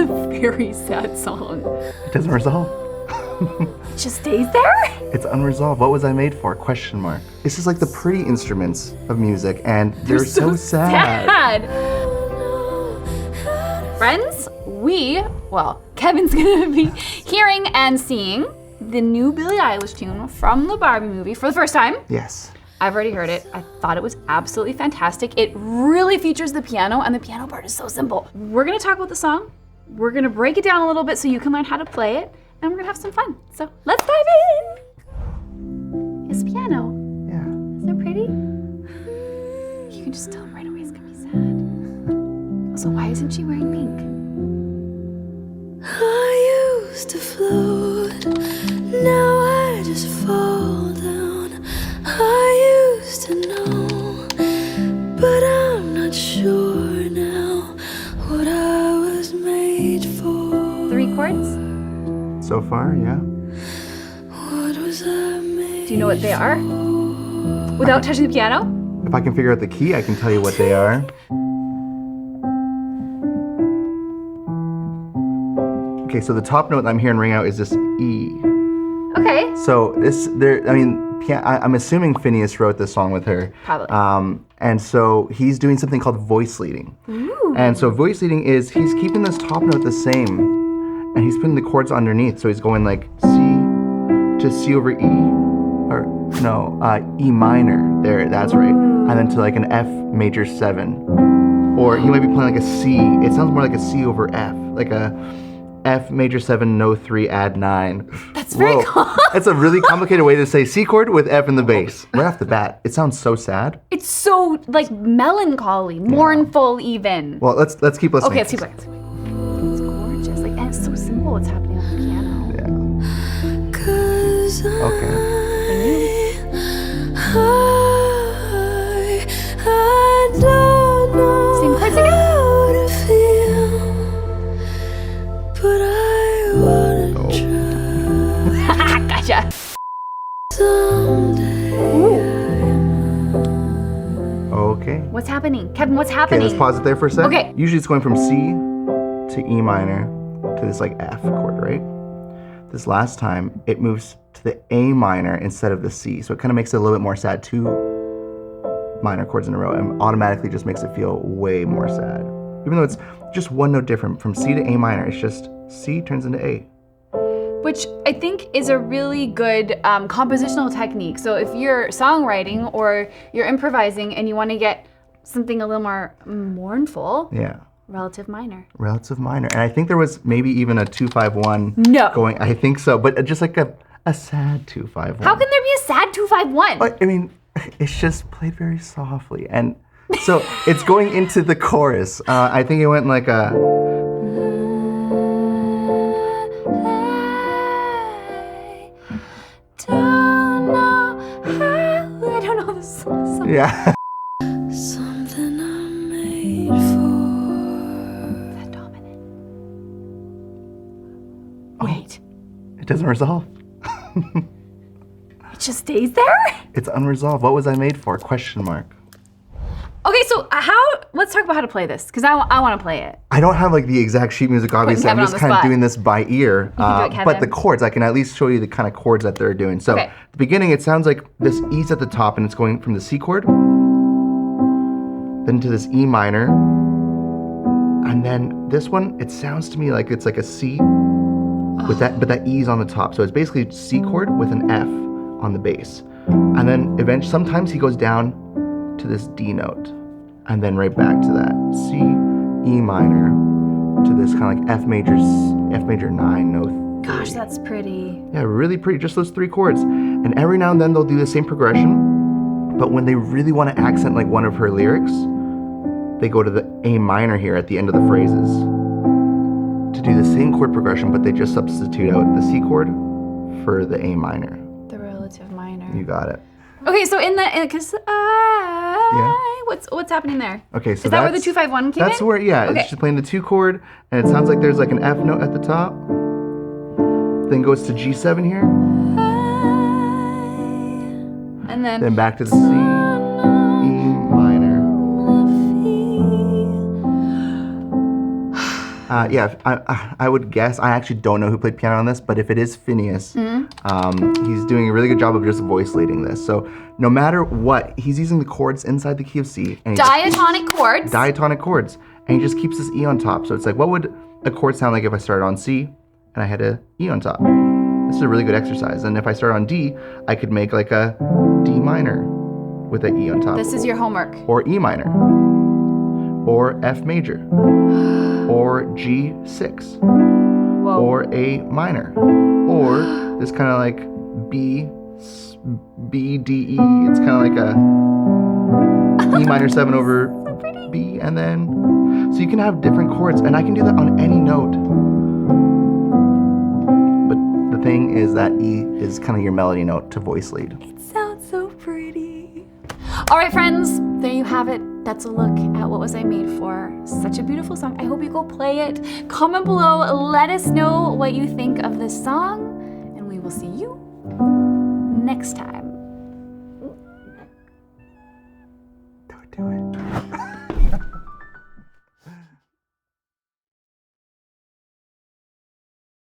a very sad song. It doesn't resolve. It just stays there? It's unresolved. What was I made for? Question mark. This is like the pretty instruments of music, and they're so sad. Friends, Kevin's gonna be hearing and seeing the new Billie Eilish tune from the Barbie movie for the first time. Yes. I've already heard it. I thought it was absolutely fantastic. It really features the piano, and the piano part is so simple. We're gonna talk about the song. We're gonna break it down a little bit so you can learn how to play it, and we're gonna have some fun. So let's dive in. It's piano. Yeah. Isn't it pretty? You can just tell right away it's gonna be sad. Also, why isn't she wearing pink? I used to float, now I just fall down. I used to know, but I'm not sure now what I was made for. 3 chords? So far, yeah. What was I made? Do you know what they are? Without touching the piano? If I can figure out the key, I can tell you what they are. Okay, so the top note that I'm hearing ring out is this E. Okay. So I'm assuming Phineas wrote this song with her. Probably. And so he's doing something called voice leading. Ooh. And so voice leading is he's keeping this top note the same, and he's putting the chords underneath. So he's going like C to C over E, or no, E minor. There, that's right. And then to like an F major 7. Or he might be playing like a C. It sounds more like a C over F, like a F major 7, no 3, add 9. That's very cool. It's a really complicated way to say C chord with F in the bass. Right off the bat, it sounds so sad. It's so like melancholy, mournful even. Well, let's keep listening. Okay, let's keep listening. It's gorgeous, like, and it's so simple what's happening on the piano. Yeah. 'Cause Okay. I don't know Same chords again? how to feel, but I wanna try Gotcha. someday. Okay. What's happening? Kevin, what's Okay, happening? let's pause it there for a sec. Okay. Usually it's going from C to E minor to this like F chord, right? This last time, it moves to the A minor instead of the C. So it kind of makes it a little bit more sad. 2 minor chords in a row, and automatically just makes it feel way more sad. Even though it's just one note different. From C to A minor, it's just C turns into A. Which I think is a really good compositional technique. So if you're songwriting or you're improvising and you want to get something a little more mournful, Yeah. relative minor. Relative minor. And I think there was maybe even a 2-5-1 No. going. I think so, but just like a sad 2-5-1. How can there be a sad 2-5-1? But I mean, it's just played very softly. And so it's going into the chorus. I think it went like a... I don't know this song. Yeah. Something I'm made for. That dominant. Wait, It doesn't resolve. it just stays there? It's unresolved. What was I made for? Question mark. Okay, so let's talk about how to play this, because I want to play it. I don't have like the exact sheet music, obviously. Kevin I'm on just the kind of spot. doing this by ear. can do it, But the Kevin. chords, I can at least show you the kind of chords that they're doing. So Okay. at the beginning, it sounds like this E's at the top, and it's going from the C chord, then to this E minor, and then this one, it sounds to me like it's like a C with that, but that E's on the top. So it's basically C chord with an F on the bass. And then eventually, sometimes he goes down to this D note, and then right back to that C, E minor, to this kind of like F major 9, no 3. Gosh, that's pretty. Yeah, really pretty, just those 3 chords. And every now and then they'll do the same progression, but when they really want to accent like one of her lyrics, they go to the A minor here at the end of the phrases to do the same chord progression, but they just substitute out the C chord for the A minor. The relative minor. You got it. Okay, so because what's happening there? Okay, so Is that where the 2-5-1 came That's in? where, yeah, Okay. it's just playing the 2 chord, and it sounds like there's like an F note at the top, then goes to G7 here, And then then back to the C, E minor, Yeah, I would guess. I actually don't know who played piano on this, but if it is Phineas, he's doing a really good job of just voice leading this. So no matter what, he's using the chords inside the key of C. And Diatonic chords. Diatonic chords. And he just keeps this E on top. So it's like, what would a chord sound like if I started on C and I had a E on top? This is a really good exercise. And if I start on D, I could make like a D minor with an E on top. This is your homework. Or E minor. Or F major. Or G6. Whoa. Or A minor. Or this kind of like B, D, E. It's kind of like a E minor 7 over B, and then, so you can have different chords, and I can do that on any note. But the thing is that E is kind of your melody note to voice lead. It sounds so pretty. All right, friends, there you have it. That's a look at What Was I Made For? Such a beautiful song. I hope you go play it. Comment below, let us know what you think of this song, and we will see you next time.